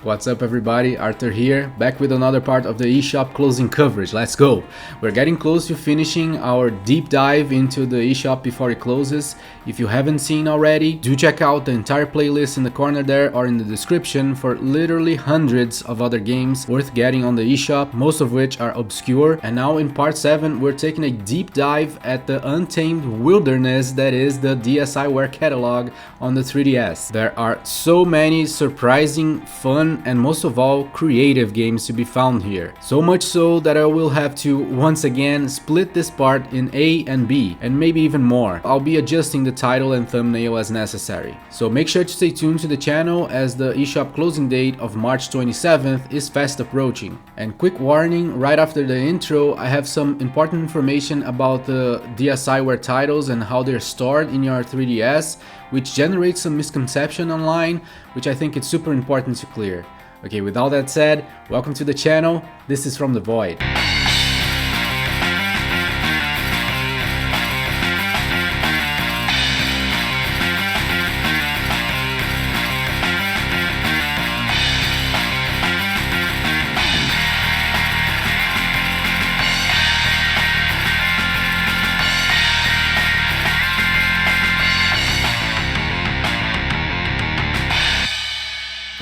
What's up everybody, Arthur here, back with another part of the eShop closing coverage. Let's go! We're getting close to finishing our deep dive into the eShop before it closes. If you haven't seen already, do check out the entire playlist in the corner there or in the description for literally hundreds of other games worth getting on the eShop, most of which are obscure. And now in part 7 we're taking a deep dive at the untamed wilderness that is the DSiWARE catalog on the 3DS. There are so many surprising, fun, and most of all creative games to be found here. So much so that I will have to once again split this part in A and B, and maybe even more. I'll be adjusting the title and thumbnail as necessary. So make sure to stay tuned to the channel as the eShop closing date of March 27th is fast approaching. And quick warning, right after the intro I have some important information about the DSiWARE titles and how they're stored in your 3DS, which generates some misconception online, which I think it's super important to clear. Okay, with all that said, welcome to the channel. This is From the Void.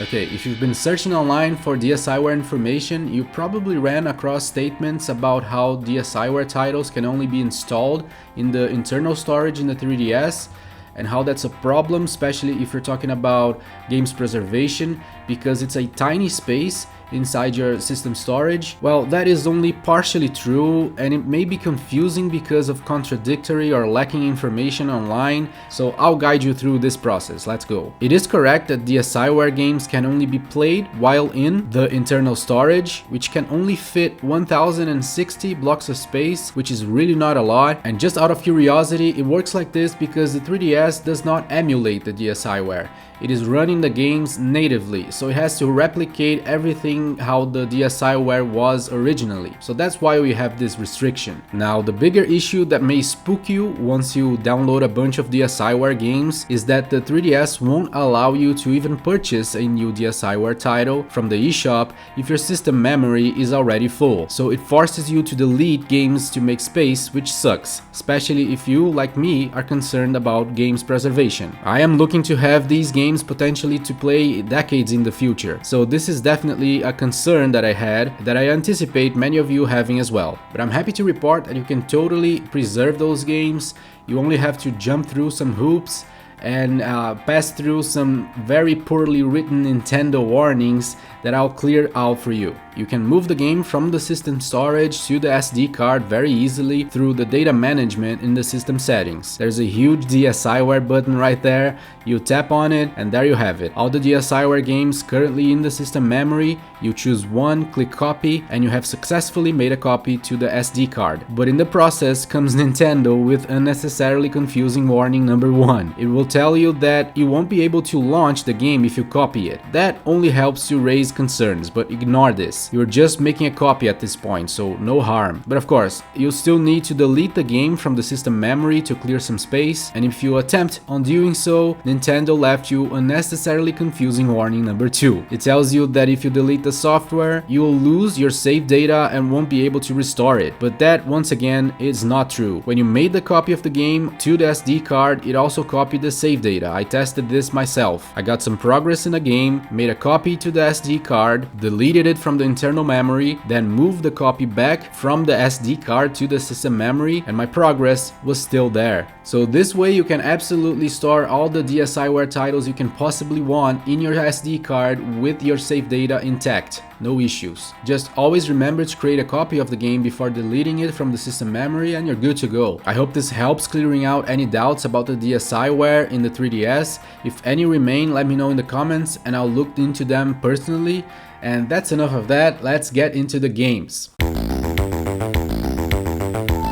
Okay, if you've been searching online for DSiWARE information, you probably ran across statements about how DSiWARE titles can only be installed in the internal storage in the 3DS, and how that's a problem, especially if you're talking about games preservation, because it's a tiny space inside your system storage. Well, that is only partially true, and it may be confusing because of contradictory or lacking information online, so I'll guide you through this process. Let's go. It is correct that DSiWARE games can only be played while in the internal storage, which can only fit 1060 blocks of space, which is really not a lot. And just out of curiosity, it works like this because the 3DS does not emulate the DSiWARE. It is running the games natively, so it has to replicate everything how the DSiWARE was originally. So that's why we have this restriction. Now, the bigger issue that may spook you once you download a bunch of DSiWARE games is that the 3DS won't allow you to even purchase a new DSiWARE title from the eShop if your system memory is already full. So it forces you to delete games to make space, which sucks, especially if you, like me, are concerned about games preservation. I am looking to have these games potentially to play decades in the future, so this is definitely a concern that I had, that I anticipate many of you having as well. But I'm happy to report that you can totally preserve those games. You only have to jump through some hoops and pass through some very poorly written Nintendo warnings that I'll clear out for you. You can move the game from the system storage to the SD card very easily through the data management in the system settings. There's a huge DSiWARE button right there. You tap on it and there you have it. All the DSiWARE games currently in the system memory, you choose one, click copy, and you have successfully made a copy to the SD card. But in the process comes Nintendo with unnecessarily confusing warning number 1. It will tell you that you won't be able to launch the game if you copy it. That only helps to raise concerns, but ignore this. You're just making a copy at this point, so no harm. But of course, you'll still need to delete the game from the system memory to clear some space, and if you attempt on doing so, Nintendo left you unnecessarily confusing warning number 2. It tells you that if you delete the software, you'll lose your save data and won't be able to restore it. But that, once again, is not true. When you made the copy of the game to the SD card, it also copied the save data. I tested this myself. I got some progress in a game, made a copy to the SD card, deleted it from the internal memory, then moved the copy back from the SD card to the system memory, and my progress was still there. So this way you can absolutely store all the DSiWARE titles you can possibly want in your SD card with your save data intact. No issues. Just always remember to create a copy of the game before deleting it from the system memory and you're good to go. I hope this helps clearing out any doubts about the DSiWARE in the 3DS. If any remain, let me know in the comments and I'll look into them personally. And that's enough of that, let's get into the games.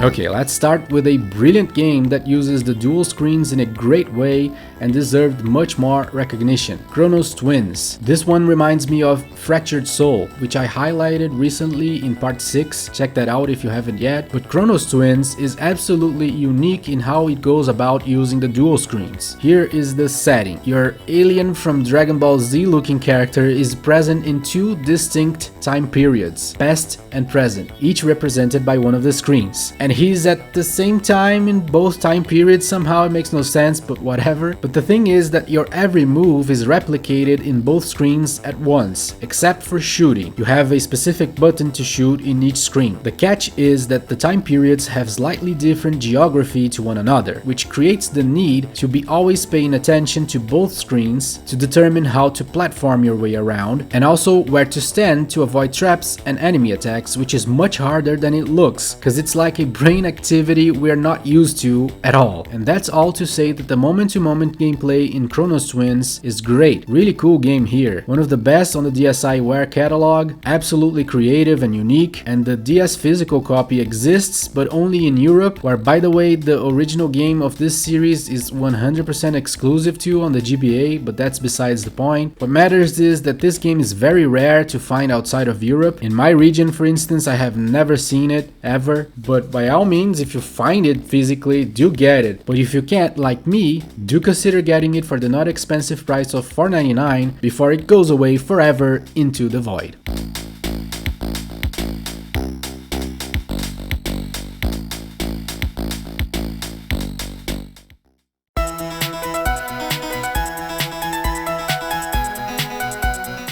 Okay, let's start with a brilliant game that uses the dual screens in a great way and deserved much more recognition. Chronos Twins. This one reminds me of Fractured Soul, which I highlighted recently in part 6, check that out if you haven't yet, but Chronos Twins is absolutely unique in how it goes about using the dual screens. Here is the setting. Your alien from Dragon Ball Z looking character is present in two distinct time periods, past and present, each represented by one of the screens. And he's at the same time in both time periods. Somehow it makes no sense, but whatever. But the thing is that your every move is replicated in both screens at once, except for shooting. You have a specific button to shoot in each screen. The catch is that the time periods have slightly different geography to one another, which creates the need to be always paying attention to both screens to determine how to platform your way around, and also where to stand to avoid traps and enemy attacks, which is much harder than it looks, cause it's like a brain activity we're not used to at all. And that's all to say that the moment-to-moment gameplay in Chronos Twins is great. Really cool game here. One of the best on the DSiWARE catalog, absolutely creative and unique, and the DS physical copy exists, but only in Europe, where by the way the original game of this series is 100% exclusive to on the GBA, but that's besides the point. What matters is that this game is very rare to find outside of Europe. In my region, for instance, I have never seen it, ever, but by all means, if you find it physically, do get it. But if you can't, like me, do consider getting it for the not expensive price of $4.99 before it goes away forever into the void.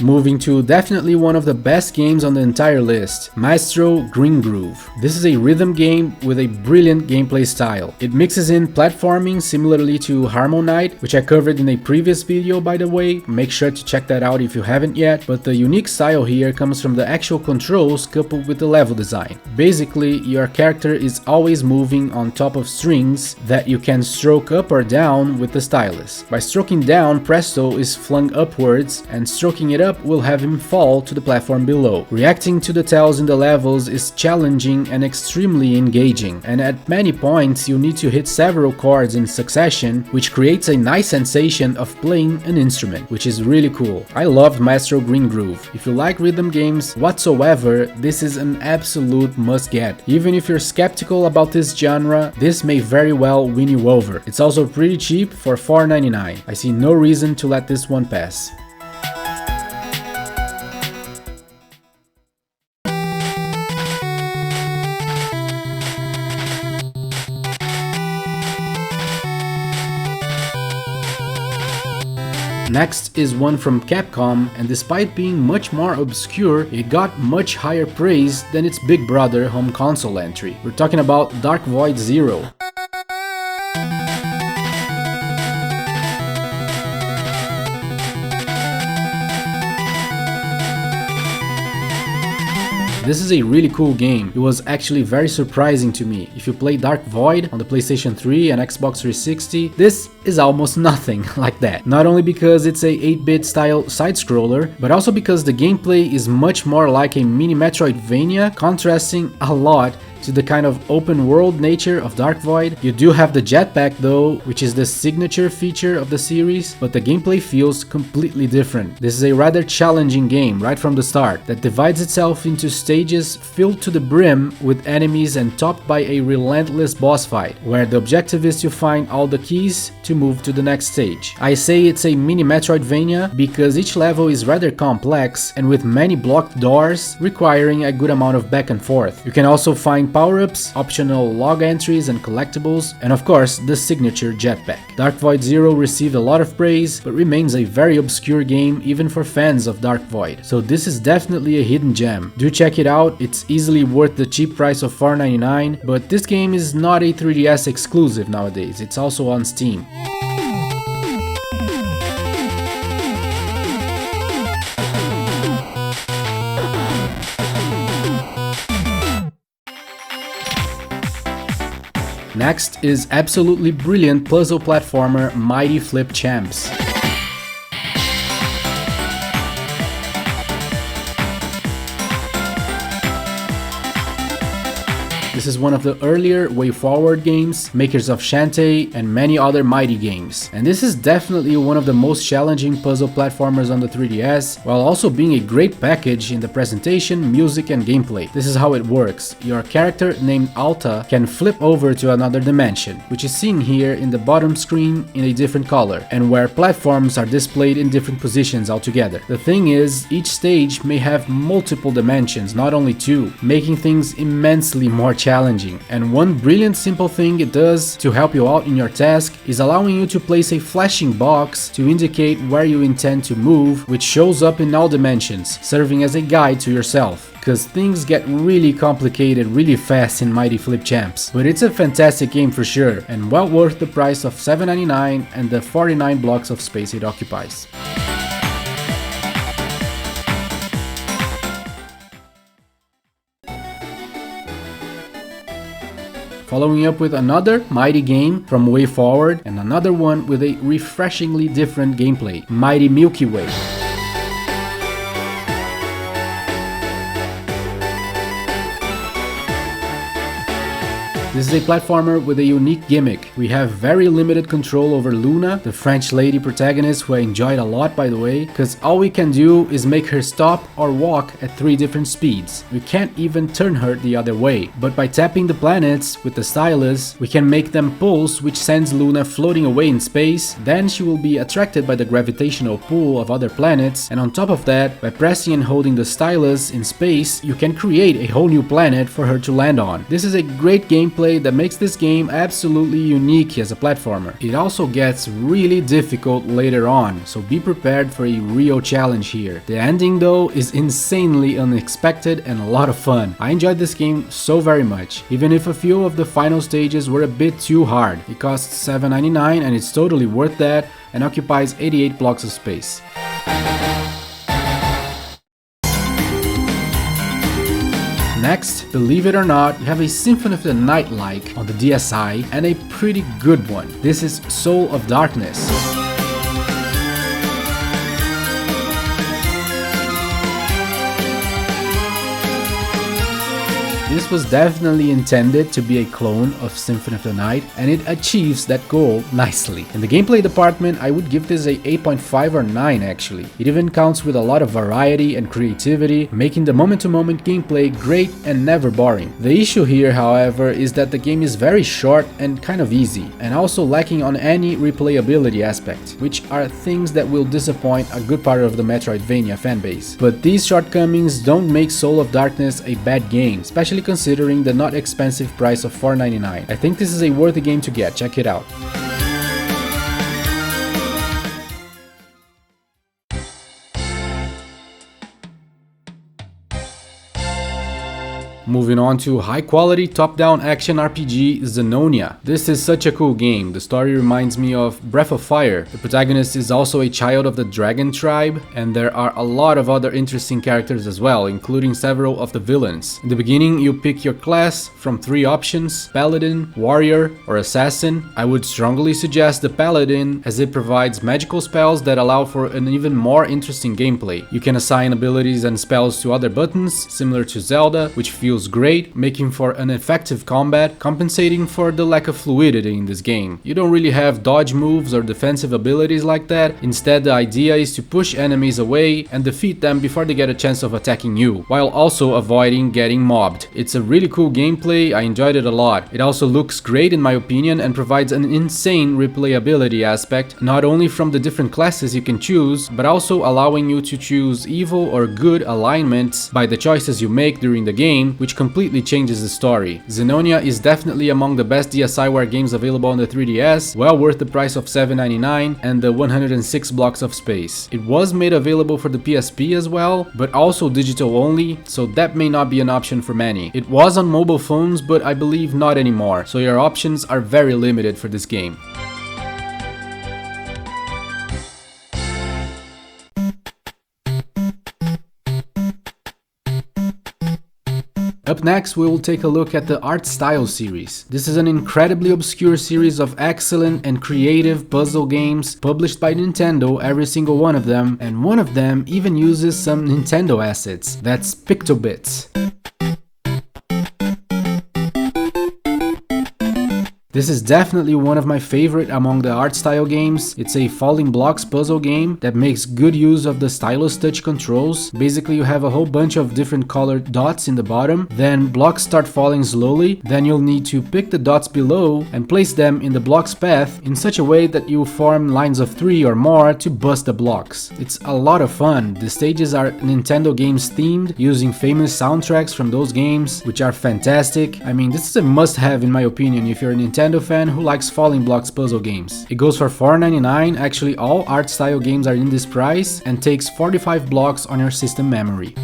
Moving to definitely one of the best games on the entire list, Maestro Green Groove. This is a rhythm game with a brilliant gameplay style. It mixes in platforming similarly to Harmonite, which I covered in a previous video by the way, make sure to check that out if you haven't yet, but the unique style here comes from the actual controls coupled with the level design. Basically, your character is always moving on top of strings that you can stroke up or down with the stylus. By stroking down, Presto is flung upwards, and stroking it up will have him fall to the platform below. Reacting to the tells in the levels is challenging and extremely engaging, and at many points you need to hit several chords in succession, which creates a nice sensation of playing an instrument, which is really cool. I loved Maestro Green Groove. If you like rhythm games whatsoever, this is an absolute must-get. Even if you're skeptical about this genre, this may very well win you over. It's also pretty cheap for $4.99. I see no reason to let this one pass. Next is one from Capcom, and despite being much more obscure, it got much higher praise than its big brother home console entry. We're talking about Dark Void Zero. This is a really cool game. It was actually very surprising to me. If you play Dark Void on the PlayStation 3 and Xbox 360, this is almost nothing like that. Not only because it's a 8-bit style side-scroller, but also because the gameplay is much more like a mini Metroidvania, contrasting a lot to the kind of open world nature of Dark Void. You do have the jetpack though, which is the signature feature of the series, but the gameplay feels completely different. This is a rather challenging game right from the start that divides itself into stages filled to the brim with enemies and topped by a relentless boss fight, where the objective is to find all the keys to move to the next stage. I say it's a mini Metroidvania because each level is rather complex and with many blocked doors requiring a good amount of back and forth. You can also find power-ups, optional log entries and collectibles, and of course the signature jetpack. Dark Void Zero received a lot of praise, but remains a very obscure game even for fans of Dark Void, so this is definitely a hidden gem. Do check it out, it's easily worth the cheap price of $4.99, but this game is not a 3DS exclusive nowadays, it's also on Steam. Next is absolutely brilliant puzzle platformer Mighty Flip Champs. This is one of the earlier WayForward games, makers of Shantae and many other mighty games. And this is definitely one of the most challenging puzzle platformers on the 3DS, while also being a great package in the presentation, music and gameplay. This is how it works. Your character named Alta can flip over to another dimension, which is seen here in the bottom screen in a different color, and where platforms are displayed in different positions altogether. The thing is, each stage may have multiple dimensions, not only two, making things immensely more challenging. And one brilliant simple thing it does to help you out in your task is allowing you to place a flashing box to indicate where you intend to move, which shows up in all dimensions, serving as a guide to yourself. Because things get really complicated really fast in Mighty Flip Champs. But it's a fantastic game for sure, and well worth the price of $7.99 and the 49 blocks of space it occupies. Following up with another mighty game from WayForward, and another one with a refreshingly different gameplay, Mighty Milky Way. This is a platformer with a unique gimmick. We have very limited control over Luna, the French lady protagonist who I enjoyed a lot by the way, because all we can do is make her stop or walk at 3 different speeds. We can't even turn her the other way, but by tapping the planets with the stylus, we can make them pulse, which sends Luna floating away in space. Then she will be attracted by the gravitational pull of other planets, and on top of that, by pressing and holding the stylus in space, you can create a whole new planet for her to land on. This is a great gameplay that makes this game absolutely unique as a platformer. It also gets really difficult later on, so be prepared for a real challenge here. The ending though is insanely unexpected and a lot of fun. I enjoyed this game so very much, even if a few of the final stages were a bit too hard. It costs $7.99 and it's totally worth that and occupies 88 blocks of space. Next, believe it or not, we have a Symphony of the Night-like on the DSi, and a pretty good one. This is Soul of Darkness. This was definitely intended to be a clone of Symphony of the Night, and it achieves that goal nicely. In the gameplay department, I would give this a 8.5 or 9 actually. It even counts with a lot of variety and creativity, making the moment-to-moment gameplay great and never boring. The issue here, however, is that the game is very short and kind of easy, and also lacking on any replayability aspect, which are things that will disappoint a good part of the Metroidvania fanbase. But these shortcomings don't make Soul of Darkness a bad game, especially considering the not expensive price of $4.99. I think this is a worthy game to get, check it out. Moving on to high-quality top-down action RPG Zenonia. This is such a cool game. The story reminds me of Breath of Fire. The protagonist is also a child of the Dragon tribe, and there are a lot of other interesting characters as well, including several of the villains. In the beginning, you pick your class from 3 options: Paladin, Warrior, or Assassin. I would strongly suggest the Paladin, as it provides magical spells that allow for an even more interesting gameplay. You can assign abilities and spells to other buttons, similar to Zelda, which feels great, making for an effective combat, compensating for the lack of fluidity in this game. You don't really have dodge moves or defensive abilities like that. Instead, the idea is to push enemies away and defeat them before they get a chance of attacking you, while also avoiding getting mobbed. It's a really cool gameplay, I enjoyed it a lot. It also looks great in my opinion and provides an insane replayability aspect, not only from the different classes you can choose, but also allowing you to choose evil or good alignments by the choices you make during the game, which completely changes the story. Zenonia is definitely among the best DSiWARE games available on the 3DS, well worth the price of $7.99 and the 106 blocks of space. It was made available for the PSP as well, but also digital only, so that may not be an option for many. It was on mobile phones, but I believe not anymore, so your options are very limited for this game. Up next, we will take a look at the Art Style series. This is an incredibly obscure series of excellent and creative puzzle games published by Nintendo, every single one of them, and one of them even uses some Nintendo assets. That's Pictobits. This is definitely one of my favorite among the art style games. It's a falling blocks puzzle game that makes good use of the stylus touch controls. Basically, you have a whole bunch of different colored dots in the bottom, then blocks start falling slowly, then you'll need to pick the dots below and place them in the block's path in such a way that you form lines of 3 or more to bust the blocks. It's a lot of fun. The stages are Nintendo games themed, using famous soundtracks from those games, which are fantastic. I mean, this is a must-have in my opinion if you're a Nintendo fan who likes falling blocks puzzle games. It goes for $4.99, actually all art style games are in this price, and takes 45 blocks on your system memory.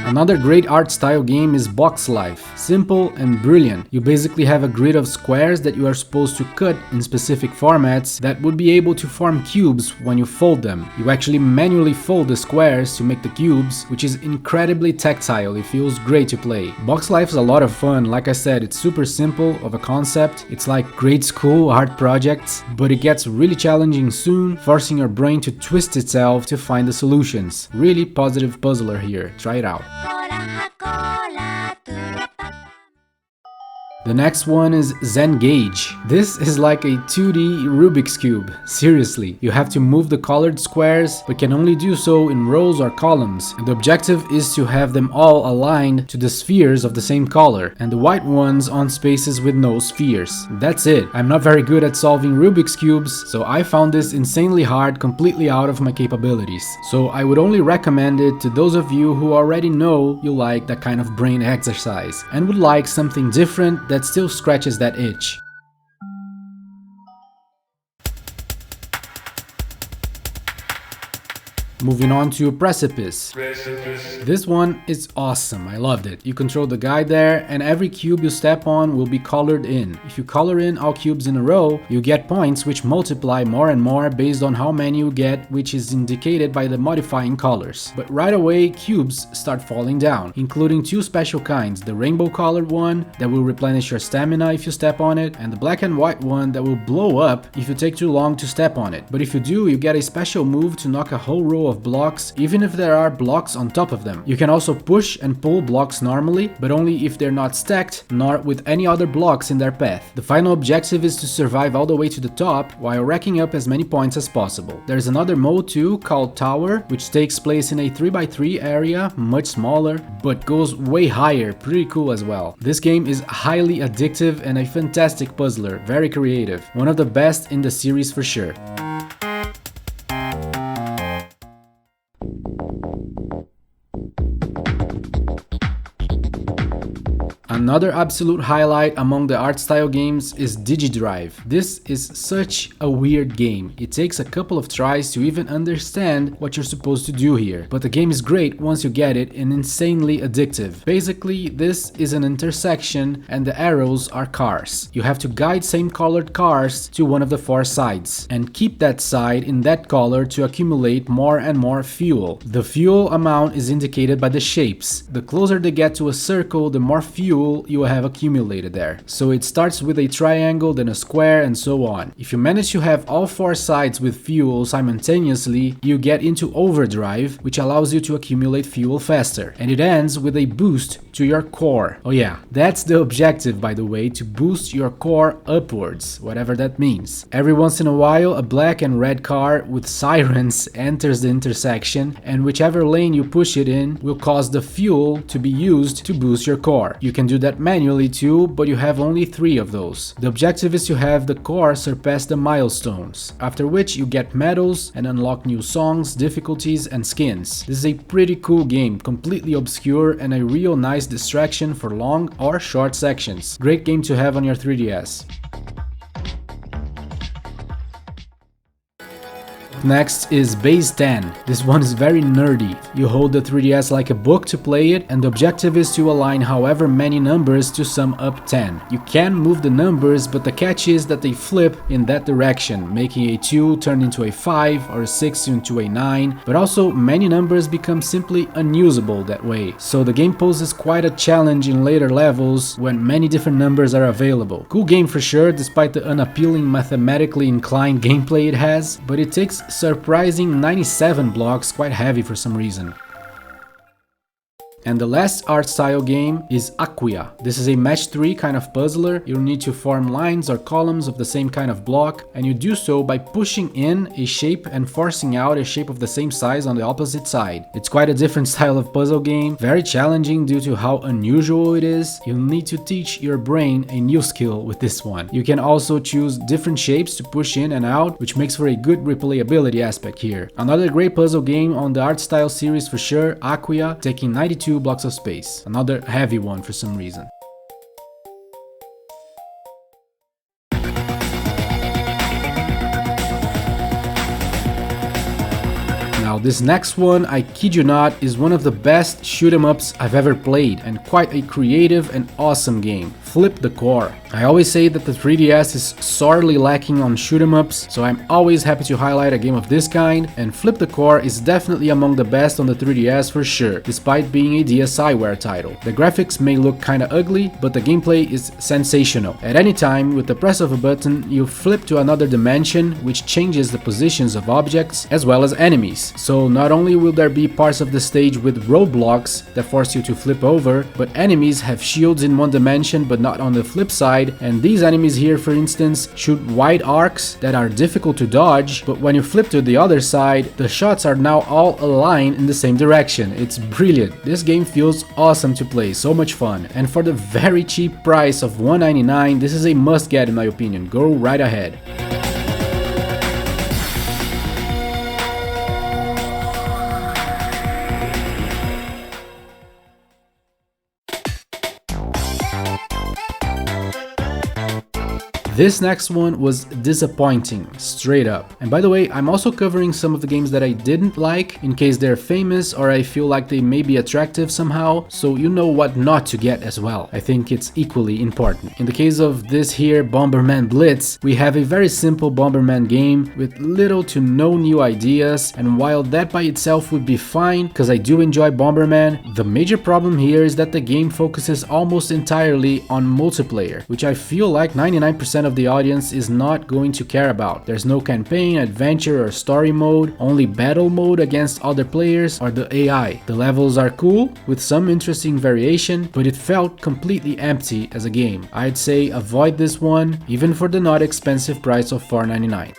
Another great art style game is Boxlife. Simple and brilliant. You basically have a grid of squares that you are supposed to cut in specific formats that would be able to form cubes when you fold them. You actually manually fold the squares to make the cubes, which is incredibly tactile. It feels great to play. Boxlife is a lot of fun. Like I said, it's super simple of a concept. It's like grade school art projects, but it gets really challenging soon, forcing your brain to twist itself to find the solutions. Really positive puzzler here. Try it out. The next one is Zengage. This is like a 2D Rubik's Cube. Seriously, you have to move the colored squares, but can only do so in rows or columns. And the objective is to have them all aligned to the spheres of the same color, and the white ones on spaces with no spheres. That's it. I'm not very good at solving Rubik's Cubes, so I found this insanely hard, completely out of my capabilities. So I would only recommend it to those of you who already know you like that kind of brain exercise, and would like something different that still scratches that itch. Moving on to Precipice. This one is awesome, I loved it. You control the guy there, and every cube you step on will be colored in. If you color in all cubes in a row, you get points which multiply more and more based on how many you get, which is indicated by the modifying colors. But right away, cubes start falling down, including two special kinds, the rainbow colored one that will replenish your stamina if you step on it, and the black and white one that will blow up if you take too long to step on it. But if you do, you get a special move to knock a whole row of blocks, even if there are blocks on top of them. You can also push and pull blocks normally, but only if they're not stacked, nor with any other blocks in their path. The final objective is to survive all the way to the top while racking up as many points as possible. There's another mode too called Tower, which takes place in a 3x3 area, much smaller, but goes way higher, pretty cool as well. This game is highly addictive and a fantastic puzzler, very creative. One of the best in the series for sure. Another absolute highlight among the art style games is DIGIDRIVE. This is such a weird game. It takes a couple of tries to even understand what you're supposed to do here, but the game is great once you get it and insanely addictive. Basically, this is an intersection and the arrows are cars. You have to guide same colored cars to one of the 4 sides and keep that side in that color to accumulate more and more fuel. The fuel amount is indicated by the shapes. The closer they get to a circle, the more fuel you have accumulated there. So it starts with a triangle, then a square, and so on. If you manage to have all 4 sides with fuel simultaneously, you get into overdrive, which allows you to accumulate fuel faster. And it ends with a boost to your core. Oh yeah, that's the objective, by the way, to boost your core upwards, whatever that means. Every once in a while, a black and red car with sirens enters the intersection, and whichever lane you push it in will cause the fuel to be used to boost your core. You can do that manually too, but you have only 3 of those. The objective is to have the core surpass the milestones, after which you get medals and unlock new songs, difficulties, and skins. This is a pretty cool game, completely obscure and a real nice distraction for long or short sections. Great game to have on your 3DS. Next is Base 10. This one is very nerdy. You hold the 3DS like a book to play it, and the objective is to align however many numbers to sum up 10. You can move the numbers, but the catch is that they flip in that direction, making a 2 turn into a 5 or a 6 into a 9, but also many numbers become simply unusable that way. So the game poses quite a challenge in later levels when many different numbers are available. Cool game for sure, despite the unappealing mathematically inclined gameplay it has, but it takes surprising 97 blocks, quite heavy for some reason. And the last art style game is AQUIA. This is a match 3 kind of puzzler. You'll need to form lines or columns of the same kind of block, and you do so by pushing in a shape and forcing out a shape of the same size on the opposite side. It's quite a different style of puzzle game, very challenging due to how unusual it is. You'll need to teach your brain a new skill with this one. You can also choose different shapes to push in and out, which makes for a good replayability aspect here. Another great puzzle game on the art style series for sure, AQUIA, taking 92 blocks of space. Another heavy one for some reason. Now this next one, I kid you not, is one of the best shoot 'em ups I've ever played, and quite a creative and awesome game. Flip the Core. I always say that the 3DS is sorely lacking on shoot 'em ups, so I'm always happy to highlight a game of this kind, and Flip the Core is definitely among the best on the 3DS for sure, despite being a DSiWARE title. The graphics may look kinda ugly, but the gameplay is sensational. At any time, with the press of a button, you flip to another dimension, which changes the positions of objects as well as enemies. So not only will there be parts of the stage with roadblocks that force you to flip over, but enemies have shields in one dimension but not on the flip side, and these enemies here, for instance, shoot wide arcs that are difficult to dodge, but when you flip to the other side, the shots are now all aligned in the same direction. It's brilliant. This game feels awesome to play, so much fun, and for the very cheap price of $199, this is a must get in my opinion. Go right ahead. This next one was disappointing, straight up. And by the way, I'm also covering some of the games that I didn't like, in case they're famous or I feel like they may be attractive somehow, so you know what not to get as well. I think it's equally important. In the case of this here, Bomberman Blitz, we have a very simple Bomberman game with little to no new ideas, and while that by itself would be fine, because I do enjoy Bomberman, the major problem here is that the game focuses almost entirely on multiplayer, which I feel like 99% of the audience is not going to care about. There's no campaign, adventure or story mode, only battle mode against other players or the AI. The levels are cool with some interesting variation, but it felt completely empty as a game. I'd say avoid this one, even for the not expensive price of $4.99.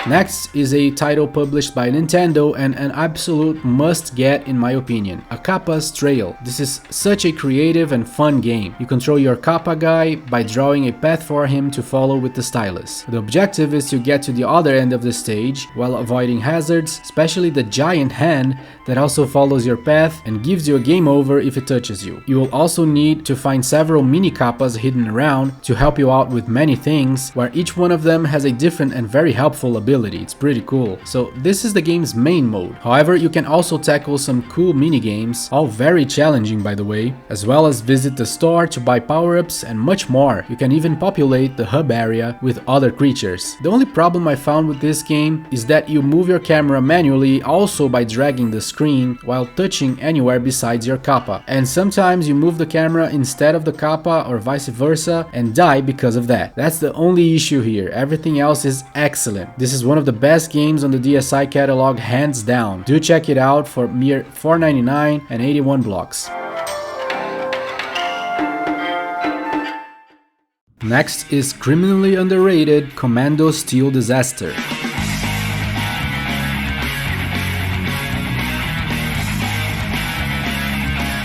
Next is a title published by Nintendo and an absolute must-get in my opinion, a Kappa's Trail. This is such a creative and fun game. You control your Kappa guy by drawing a path for him to follow with the stylus. The objective is to get to the other end of the stage while avoiding hazards, especially the giant hand that also follows your path and gives you a game over if it touches you. You will also need to find several mini Kappas hidden around to help you out with many things, where each one of them has a different and very helpful ability. It's pretty cool. So this is the game's main mode. However, you can also tackle some cool mini games, all very challenging by the way, as well as visit the store to buy power-ups and much more. You can even populate the hub area with other creatures. The only problem I found with this game is that you move your camera manually also by dragging the screen while touching anywhere besides your Kappa. And sometimes you move the camera instead of the Kappa or vice versa and die because of that. That's the only issue here. Everything else is excellent. This is one of the best games on the DSi catalog, hands down. Do check it out for mere $4.99 and 81 blocks. Next is criminally underrated Commando Steel Disaster.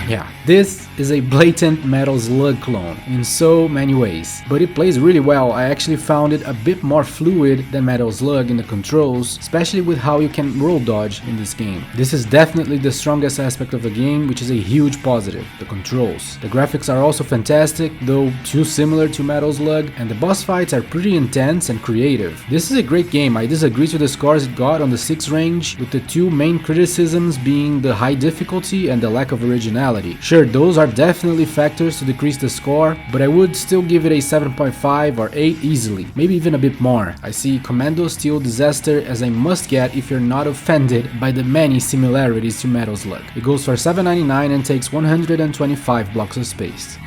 Yeah, This is a blatant Metal Slug clone in so many ways, but it plays really well. I actually found it a bit more fluid than Metal Slug in the controls, especially with how you can roll dodge in this game. This is definitely the strongest aspect of the game, which is a huge positive, the controls. The graphics are also fantastic, though too similar to Metal Slug, and the boss fights are pretty intense and creative. This is a great game. I disagree with the scores it got on the 6 range, with the two main criticisms being the high difficulty and the lack of originality. Sure, those are definitely factors to decrease the score, but I would still give it a 7.5 or 8 easily, maybe even a bit more. I see Commando Steel Disaster as a must-get if you're not offended by the many similarities to Metal Slug. It goes for $7.99 and takes 125 blocks of space.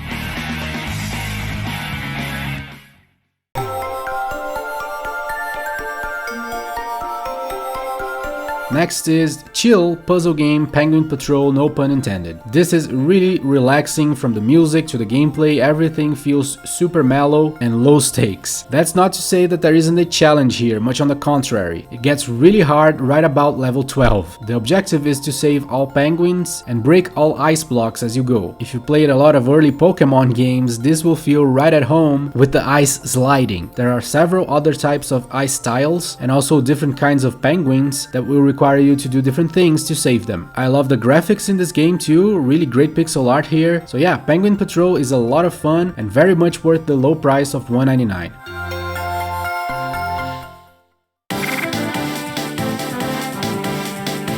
Next is chill puzzle game Penguin Patrol, no pun intended. This is really relaxing. From the music to the gameplay, everything feels super mellow and low stakes. That's not to say that there isn't a challenge here, much on the contrary. It gets really hard right about level 12. The objective is to save all penguins and break all ice blocks as you go. If you played a lot of early Pokemon games, this will feel right at home with the ice sliding. There are several other types of ice styles and also different kinds of penguins that will require you to do different things to save them. I love the graphics in this game too, really great pixel art here. So yeah, Penguin Patrol is a lot of fun and very much worth the low price of $1.99.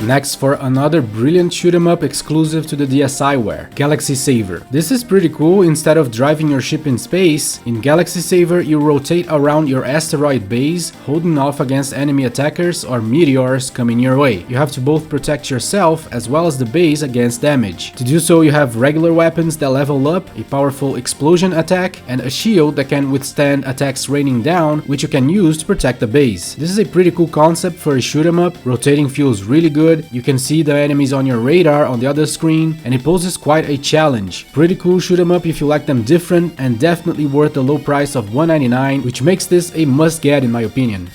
Next, for another brilliant shoot 'em up exclusive to the DSiWARE, Gaaxy Saver. This is pretty cool. Instead of driving your ship in space, in Gaaxy Saver you rotate around your asteroid base, holding off against enemy attackers or meteors coming your way. You have to both protect yourself as well as the base against damage. To do so, you have regular weapons that level up, a powerful explosion attack, and a shield that can withstand attacks raining down, which you can use to protect the base. This is a pretty cool concept for a shoot 'em up. Rotating feels really good. You can see the enemies on your radar on the other screen, and it poses quite a challenge. Pretty cool shoot 'em up if you like them different, and definitely worth the low price of $1.99, which makes this a must get in my opinion.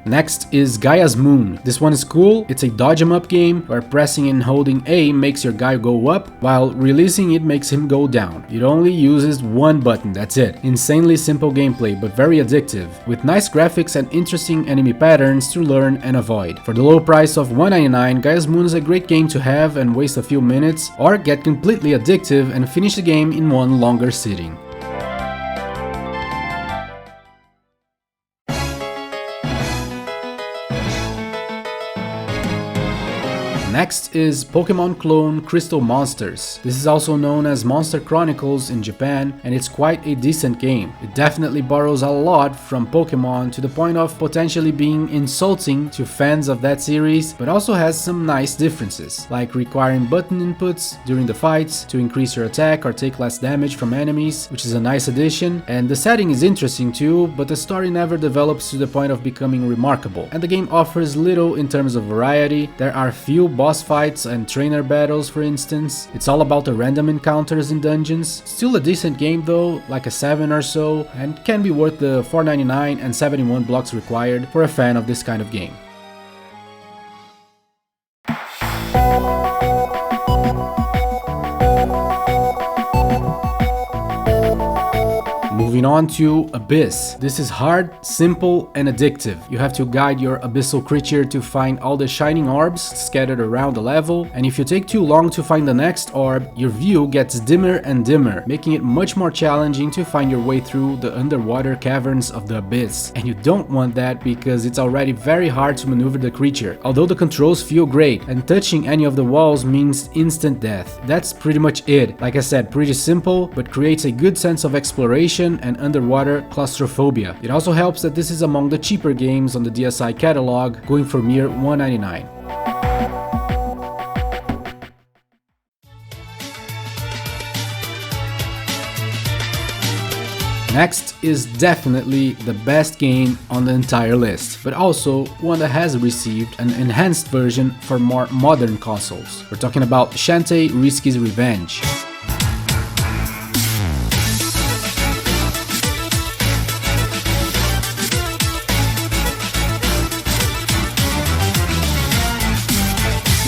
Next is Gaia's Moon. This one is cool. It's a dodge 'em up game where pressing and holding A makes your guy go up, while releasing it makes him go down. It only uses one button, that's it. Insanely simple gameplay, but very addictive, with nice graphics and interesting enemy patterns to learn and avoid. For the low price of $1.99, Gaia's Moon is a great game to have and waste a few minutes, or get completely addictive and finish the game in one longer sitting. Next is Pokemon clone Crystal Monsters. This is also known as Monster Chronicles in Japan, and it's quite a decent game. It definitely borrows a lot from Pokemon to the point of potentially being insulting to fans of that series, but also has some nice differences, like requiring button inputs during the fights to increase your attack or take less damage from enemies, which is a nice addition. And the setting is interesting too, but the story never develops to the point of becoming remarkable, and the game offers little in terms of variety. There are few boss fights and trainer battles, for instance. It's all about the random encounters in dungeons. Still a decent game though, like a 7 or so, and can be worth the $4.99 and 71 blocks required for a fan of this kind of game. Moving on to Abyss. This is hard, simple, and addictive. You have to guide your abyssal creature to find all the shining orbs scattered around the level, and if you take too long to find the next orb, your view gets dimmer and dimmer, making it much more challenging to find your way through the underwater caverns of the Abyss. And you don't want that because it's already very hard to maneuver the creature, although the controls feel great, and touching any of the walls means instant death. That's pretty much it. Like I said, pretty simple, but creates a good sense of exploration and underwater claustrophobia. It also helps that this is among the cheaper games on the DSi catalog, going for mere $1.99. Next is definitely the best game on the entire list, but also one that has received an enhanced version for more modern consoles. We're talking about Shantae Risky's Revenge.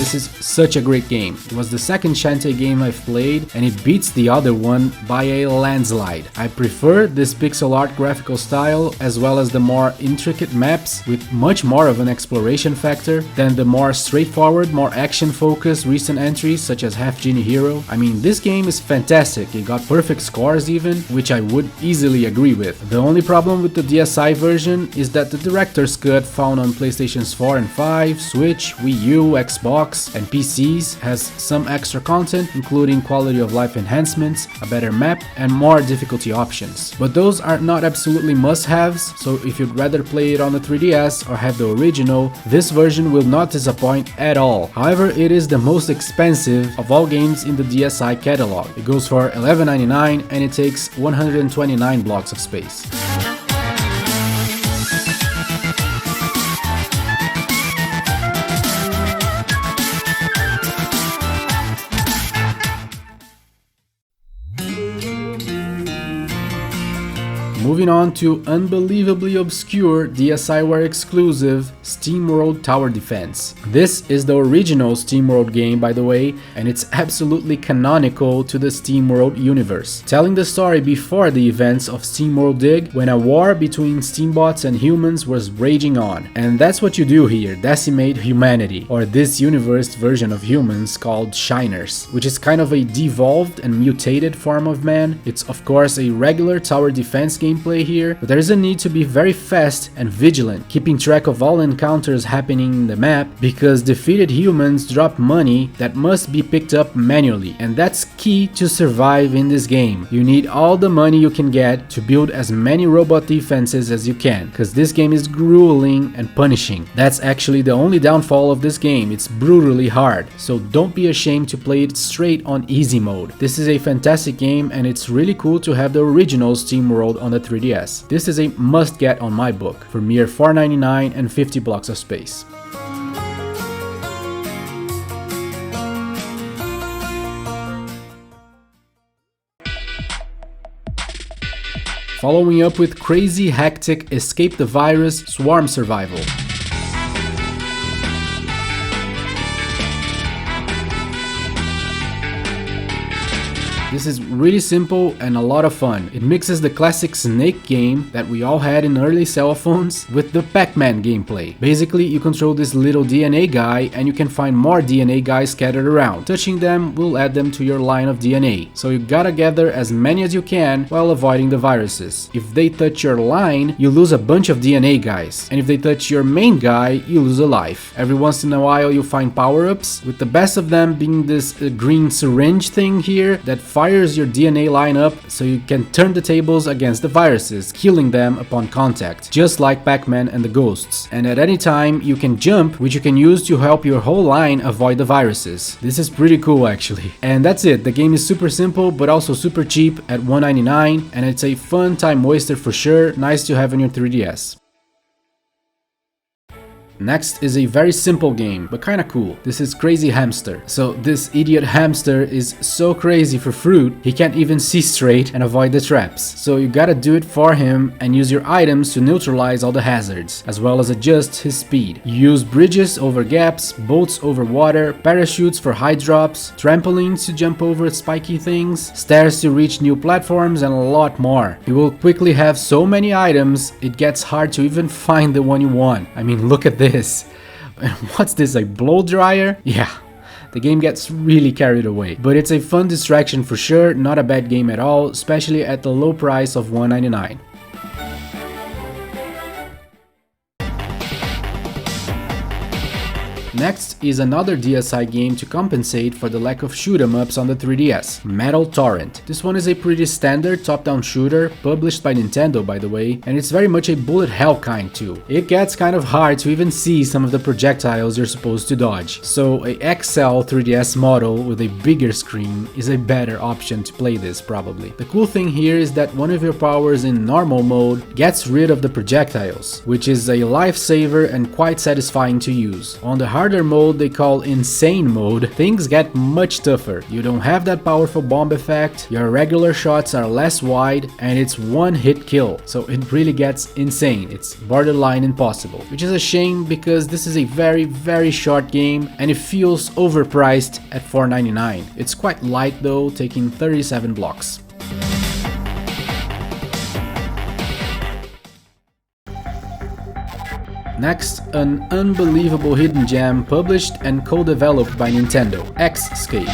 This is such a great game. It was the second Shantae game I've played, and it beats the other one by a landslide. I prefer this pixel art graphical style, as well as the more intricate maps with much more of an exploration factor than the more straightforward, more action-focused recent entries such as Half Genie Hero. I mean, this game is fantastic. It got perfect scores even, which I would easily agree with. The only problem with the DSi version is that the director's cut found on PlayStations 4 and 5, Switch, Wii U, Xbox, and PCs has some extra content, including quality of life enhancements, a better map, and more difficulty options. But those are not absolutely must-haves, so if you'd rather play it on the 3DS or have the original, this version will not disappoint at all. However, it is the most expensive of all games in the DSi catalog. It goes for $11.99 and it takes 129 blocks of space. Moving on to unbelievably obscure DSiWare exclusive Steamworld Tower Defense. This is the original Steamworld game, by the way, and it's absolutely canonical to the Steamworld universe, telling the story before the events of Steamworld Dig, when a war between Steambots and humans was raging on. And that's what you do here, decimate humanity, or this universe version of humans called Shiners, which is kind of a devolved and mutated form of man. It's of course a regular tower defense gameplay here, but there is a need to be very fast and vigilant, keeping track of all encounters happening in the map, because defeated humans drop money that must be picked up manually, and that's key to survive in this game. You need all the money you can get to build as many robot defenses as you can, because this game is grueling and punishing. That's actually the only downfall of this game. It's brutally hard, so don't be ashamed to play it straight on easy mode. This is a fantastic game, and it's really cool to have the original Steamworld on the 3DS. This is a must get on my book for mere $4.99 and 50 blocks of space. Following up with crazy hectic Escape the Virus Swarm Survival. This is really simple and a lot of fun. It mixes the classic Snake game that we all had in early cell phones with the Pac-Man gameplay. Basically, you control this little DNA guy and you can find more DNA guys scattered around. Touching them will add them to your line of DNA. So you gotta gather as many as you can while avoiding the viruses. If they touch your line, you lose a bunch of DNA guys. And if they touch your main guy, you lose a life. Every once in a while you find power-ups, with the best of them being this green syringe thing here that fires your DNA line up so you can turn the tables against the viruses, killing them upon contact, just like Pac-Man and the ghosts. And at any time you can jump, which you can use to help your whole line avoid the viruses. This is pretty cool actually. And that's it. The game is super simple but also super cheap at $1.99, and it's a fun time waster for sure, nice to have on your 3DS. Next is a very simple game, but kinda cool. This is Crazy Hamster. So this idiot hamster is so crazy for fruit, he can't even see straight and avoid the traps. So you gotta do it for him and use your items to neutralize all the hazards, as well as adjust his speed. You use bridges over gaps, boats over water, parachutes for high drops, trampolines to jump over spiky things, stairs to reach new platforms, and a lot more. You will quickly have so many items, it gets hard to even find the one you want. I mean, look at this. What's this, a blow dryer? Yeah, the game gets really carried away. But it's a fun distraction for sure, not a bad game at all, especially at the low price of $1.99. Next is another DSi game to compensate for the lack of shoot-em-ups on the 3DS, Metal Torrent. This one is a pretty standard top-down shooter, published by Nintendo by the way, and it's very much a bullet hell kind too. It gets kind of hard to even see some of the projectiles you're supposed to dodge, so a XL 3DS model with a bigger screen is a better option to play this probably. The cool thing here is that one of your powers in normal mode gets rid of the projectiles, which is a lifesaver and quite satisfying to use. On the hard harder mode they call insane mode, things get much tougher. You don't have that powerful bomb effect, your regular shots are less wide, and it's one hit kill. So it really gets insane. It's borderline impossible, which is a shame because this is a very short game and it feels overpriced at $4.99. It's quite light though, taking 37 blocks. Next, an unbelievable hidden gem published and co-developed by Nintendo, X-Scape.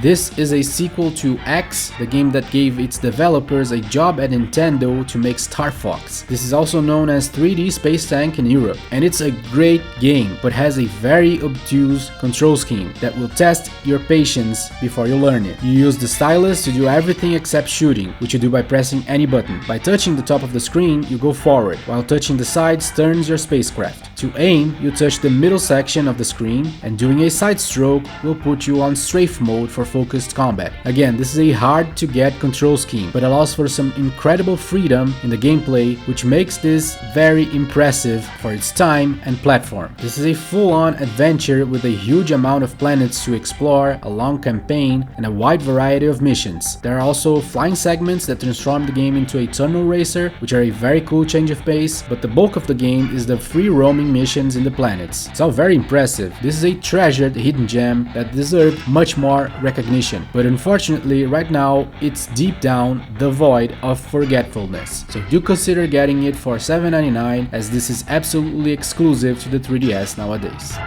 This is a sequel to X, the game that gave its developers a job at Nintendo to make Star Fox. This is also known as 3D Space Tank in Europe, and it's a great game, but has a very obtuse control scheme that will test your patience before you learn it. You use the stylus to do everything except shooting, which you do by pressing any button. By touching the top of the screen, you go forward, while touching the sides turns your spacecraft. To aim, you touch the middle section of the screen, and doing a side stroke will put you on strafe mode for focused combat. Again, this is a hard to get control scheme, but allows for some incredible freedom in the gameplay, which makes this very impressive for its time and platform. This is a full-on adventure with a huge amount of planets to explore, a long campaign, and a wide variety of missions. There are also flying segments that transform the game into a tunnel racer, which are a very cool change of pace, but the bulk of the game is the free roaming missions in the planets. It's all very impressive. This is a treasured hidden gem that deserved much more recognition, but unfortunately right now it's deep down devoid of forgetfulness. So do consider getting it for $7.99, as this is absolutely exclusive to the 3DS nowadays.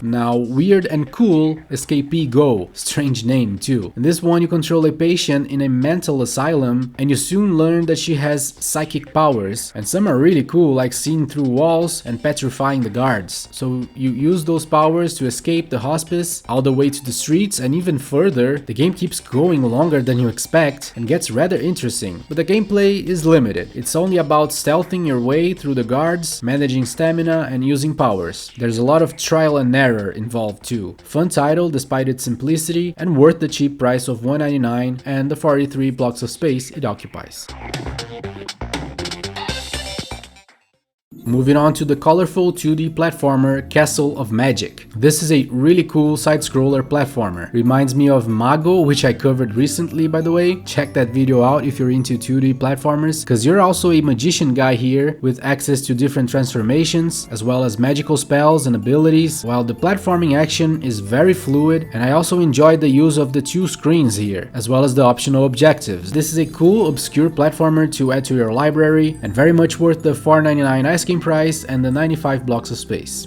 Now, weird and cool, Escapee Go, strange name too. In this one you control a patient in a mental asylum and you soon learn that she has psychic powers, and some are really cool, like seeing through walls and petrifying the guards. So you use those powers to escape the hospice all the way to the streets, and even further. The game keeps going longer than you expect and gets rather interesting, but the gameplay is limited. It's only about stealthing your way through the guards, managing stamina and using powers. There's a lot of trial and error involved too. Fun title despite its simplicity, and worth the cheap price of $1.99 and the 43 blocks of space it occupies. Moving on to the colorful 2D platformer Castle of Magic. This is a really cool side-scroller platformer. Reminds me of Mago, which I covered recently by the way. Check that video out if you're into 2D platformers, because you're also a magician guy here with access to different transformations as well as magical spells and abilities, while the platforming action is very fluid, and I also enjoyed the use of the two screens here as well as the optional objectives. This is a cool obscure platformer to add to your library, and very much worth the $4.99 ice cream price and the 95 blocks of space.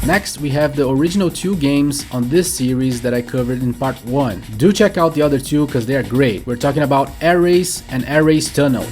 Next, we have the original two games on this series that I covered in part 1. Do check out the other two because they are great. We're talking about Airace and Airace Tunnel.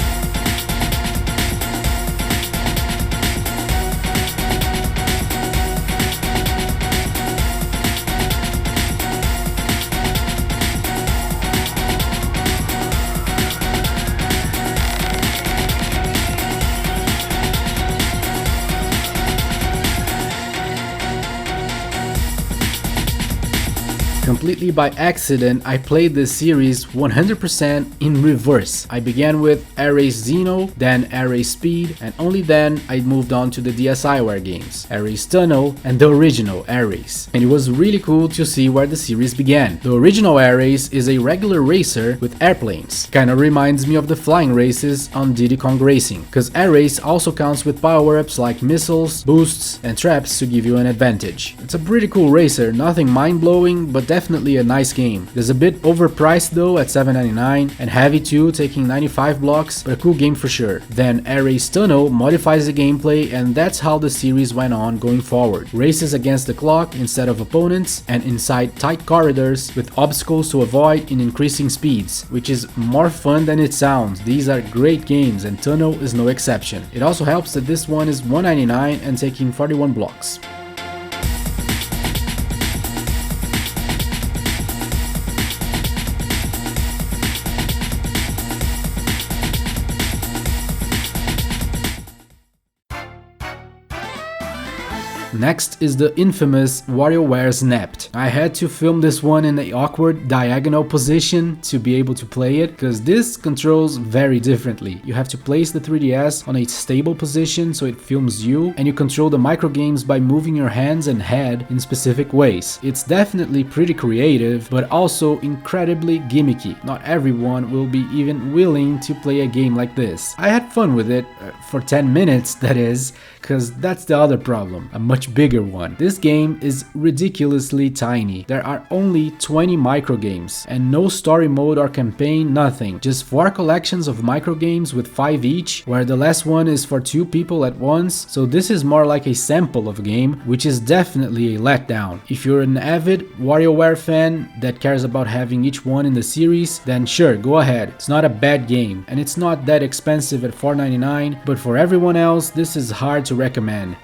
Completely by accident, I played this series 100% in reverse. I began with Airace Zeno, then Airace Speed, and only then I moved on to the DSiWARE games, Airace Tunnel and the original Airace. And it was really cool to see where the series began. The original Airace is a regular racer with airplanes. Kinda reminds me of the flying races on Diddy Kong Racing, cause Airace also counts with power-ups like missiles, boosts, and traps to give you an advantage. It's a pretty cool racer, nothing mind-blowing, but definitely definitely a nice game. It is a bit overpriced though at $7.99 and heavy too, taking 95 blocks, but a cool game for sure. Then Airace Tunnel modifies the gameplay, and that's how the series went on going forward. Races against the clock instead of opponents, and inside tight corridors with obstacles to avoid in increasing speeds, which is more fun than it sounds. These are great games and Tunnel is no exception. It also helps that this one is $1.99 and taking 41 blocks. Next is the infamous WarioWare Snapped. I had to film this one in an awkward diagonal position to be able to play it, because this controls very differently. You have to place the 3DS on a stable position so it films you, and you control the micro games by moving your hands and head in specific ways. It's definitely pretty creative, but also incredibly gimmicky. Not everyone will be even willing to play a game like this. I had fun with it, for 10 minutes that is, because that's the other problem, a much bigger one. This game is ridiculously tiny. There are only 20 micro games and no story mode or campaign, nothing. Just 4 collections of micro games with 5 each, where the last one is for 2 people at once, so this is more like a sample of a game, which is definitely a letdown. If you're an avid WarioWare fan that cares about having each one in the series, then sure, go ahead. It's not a bad game, and it's not that expensive at $4.99, but for everyone else, this is hard to recommend.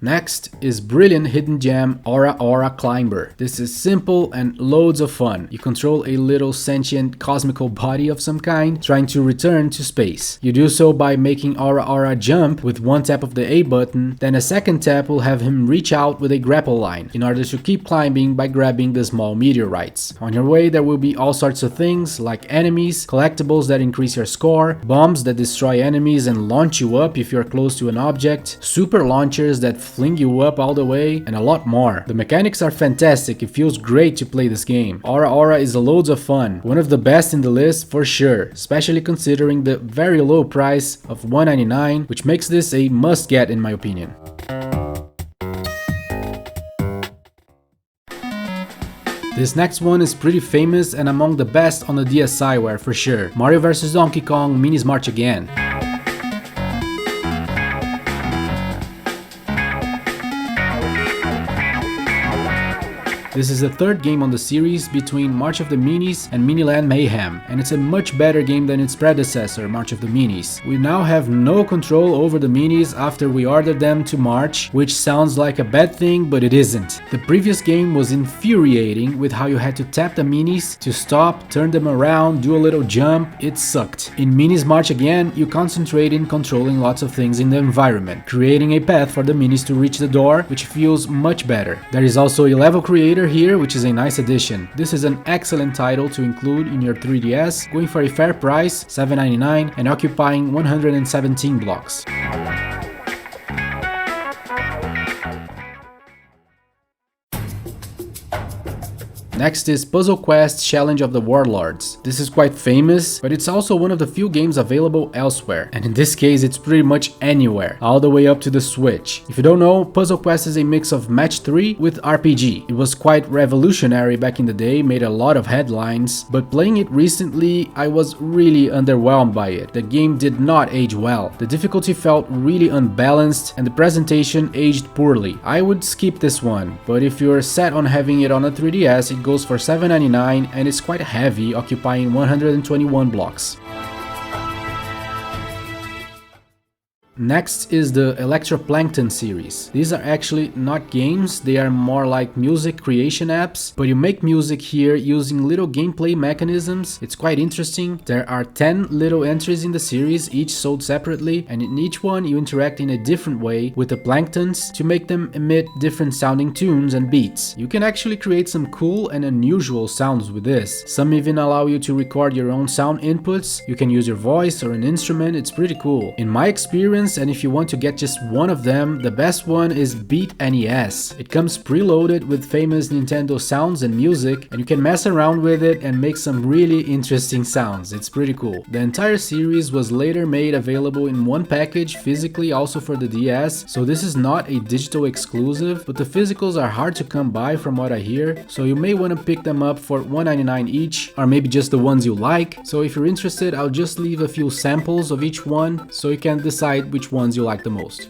Next is brilliant hidden gem Aura Climber. This is simple and loads of fun. You control a little sentient cosmical body of some kind trying to return to space. You do so by making Aura jump with one tap of the A button, then a second tap will have him reach out with a grapple line in order to keep climbing by grabbing the small meteorites. On your way there will be all sorts of things like enemies, collectibles that increase your score, bombs that destroy enemies and launch you up if you're close to an object, super launchers that fling you up all the way, and a lot more. The mechanics are fantastic. It feels great to play this game. Aura is loads of fun. One of the best in the list for sure, especially considering the very low price of $1.99, which makes this a must get in my opinion. This next one is pretty famous and among the best on the DSiWARE for sure. Mario vs Donkey Kong Minis March Again. This is the third game on the series between March of the Minis and Miniland Mayhem, and it's a much better game than its predecessor, March of the Minis. We now have no control over the Minis after we ordered them to March, which sounds like a bad thing, but it isn't. The previous game was infuriating with how you had to tap the Minis to stop, turn them around, do a little jump. It sucked. In Minis March Again, you concentrate in controlling lots of things in the environment, creating a path for the Minis to reach the door, which feels much better. There is also a level creator here, which is a nice addition. This is an excellent title to include in your 3DS, going for a fair price, $7.99, and occupying 117 blocks. Next is Puzzle Quest Challenge of the Warlords. This is quite famous, but it's also one of the few games available elsewhere, and in this case it's pretty much anywhere, all the way up to the Switch. If you don't know, Puzzle Quest is a mix of Match 3 with RPG. It was quite revolutionary back in the day, made a lot of headlines, but playing it recently I was really underwhelmed by it. The game did not age well. The difficulty felt really unbalanced and the presentation aged poorly. I would skip this one, but if you're set on having it on a 3DS, it goes for $7.99 and it's quite heavy, occupying 121 blocks. Next is the Electroplankton series. These are actually not games, they are more like music creation apps, but you make music here using little gameplay mechanisms. It's quite interesting. There are 10 little entries in the series, each sold separately, and in each one you interact in a different way with the planktons to make them emit different sounding tunes and beats. You can actually create some cool and unusual sounds with this. Some even allow you to record your own sound inputs. You can use your voice or an instrument. It's pretty cool. In my experience, versions, and if you want to get just one of them, the best one is Beat NES. It comes preloaded with famous Nintendo sounds and music, and you can mess around with it and make some really interesting sounds. It's pretty cool. The entire series was later made available in one package physically also for the DS, so this is not a digital exclusive, but the physicals are hard to come by from what I hear, so you may want to pick them up for $1.99 each, or maybe just the ones you like. So if you're interested, I'll just leave a few samples of each one so you can decide which ones you like the most.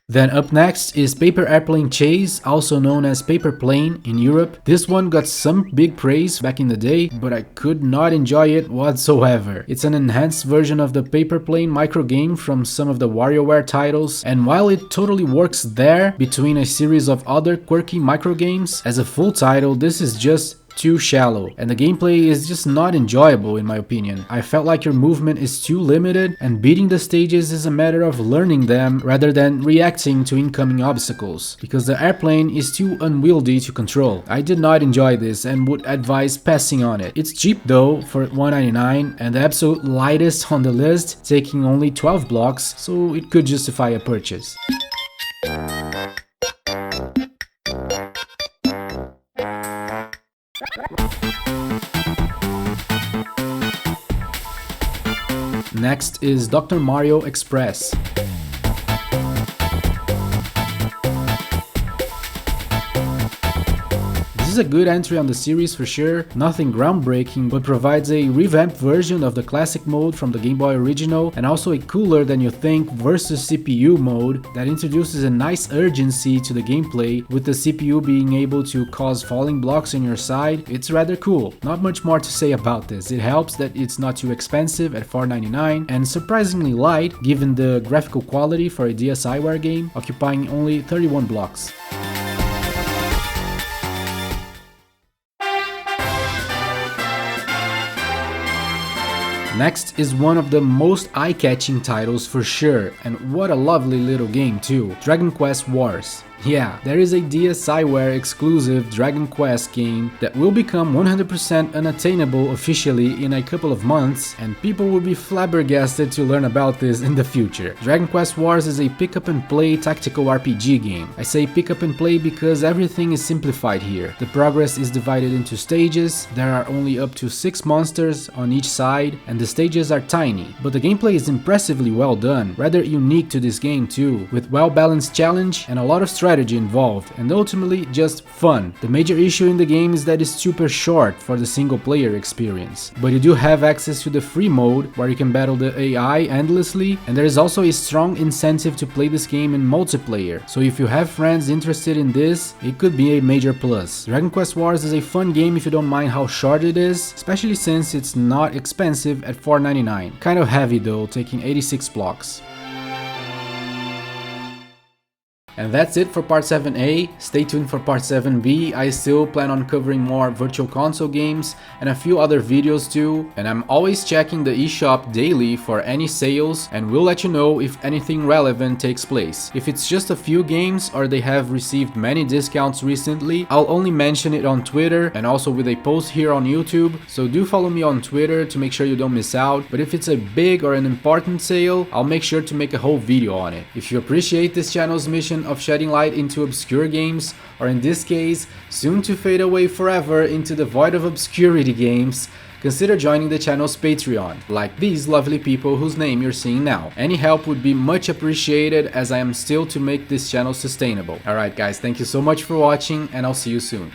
Then up next is Paper Airplane Chase, also known as Paper Plane in Europe. This one got some big praise back in the day, but I could not enjoy it whatsoever. It's an enhanced version of the Paper Plane microgame from some of the WarioWare titles, and while it totally works there between a series of other quirky microgames, as a full title this is just too shallow, and the gameplay is just not enjoyable in my opinion. I felt like your movement is too limited, and beating the stages is a matter of learning them rather than reacting to incoming obstacles, because the airplane is too unwieldy to control. I did not enjoy this and would advise passing on it. It's cheap though for $1.99 and the absolute lightest on the list, taking only 12 blocks, so it could justify a purchase. Next is Dr. Mario Express. This is a good entry on the series for sure, nothing groundbreaking, but provides a revamped version of the classic mode from the Game Boy original, and also a cooler than you think versus CPU mode that introduces a nice urgency to the gameplay, with the CPU being able to cause falling blocks on your side. It's rather cool. Not much more to say about this. It helps that it's not too expensive at $4.99 and surprisingly light given the graphical quality for a DSiWARE game, occupying only 31 blocks. Next is one of the most eye-catching titles for sure, and what a lovely little game too, Dragon Quest Wars. Yeah, there is a DSiWARE exclusive Dragon Quest game that will become 100% unattainable officially in a couple of months, and people will be flabbergasted to learn about this in the future. Dragon Quest Wars is a pick-up-and-play tactical RPG game. I say pick-up-and-play because everything is simplified here. The progress is divided into stages, there are only up to 6 monsters on each side, and the stages are tiny, but the gameplay is impressively well done, rather unique to this game too, with well-balanced challenge and a lot of strategy involved, and ultimately just fun. The major issue in the game is that it's super short for the single player experience, but you do have access to the free mode where you can battle the AI endlessly, and there is also a strong incentive to play this game in multiplayer, so if you have friends interested in this, it could be a major plus. Dragon Quest Wars is a fun game if you don't mind how short it is, especially since it's not expensive at $4.99. Kind of heavy though, taking 86 blocks. And that's it for part 7a. Stay tuned for part 7b. I still plan on covering more virtual console games and a few other videos too, and I'm always checking the eShop daily for any sales, and will let you know if anything relevant takes place. If it's just a few games or they have received many discounts recently, I'll only mention it on Twitter and also with a post here on YouTube, so do follow me on Twitter to make sure you don't miss out. But if it's a big or an important sale, I'll make sure to make a whole video on it. If you appreciate this channel's mission of shedding light into obscure games, or in this case, soon to fade away forever into the void of obscurity games, consider joining the channel's Patreon, like these lovely people whose name you're seeing now. Any help would be much appreciated, as I am still to make this channel sustainable. Alright guys, thank you so much for watching, and I'll see you soon.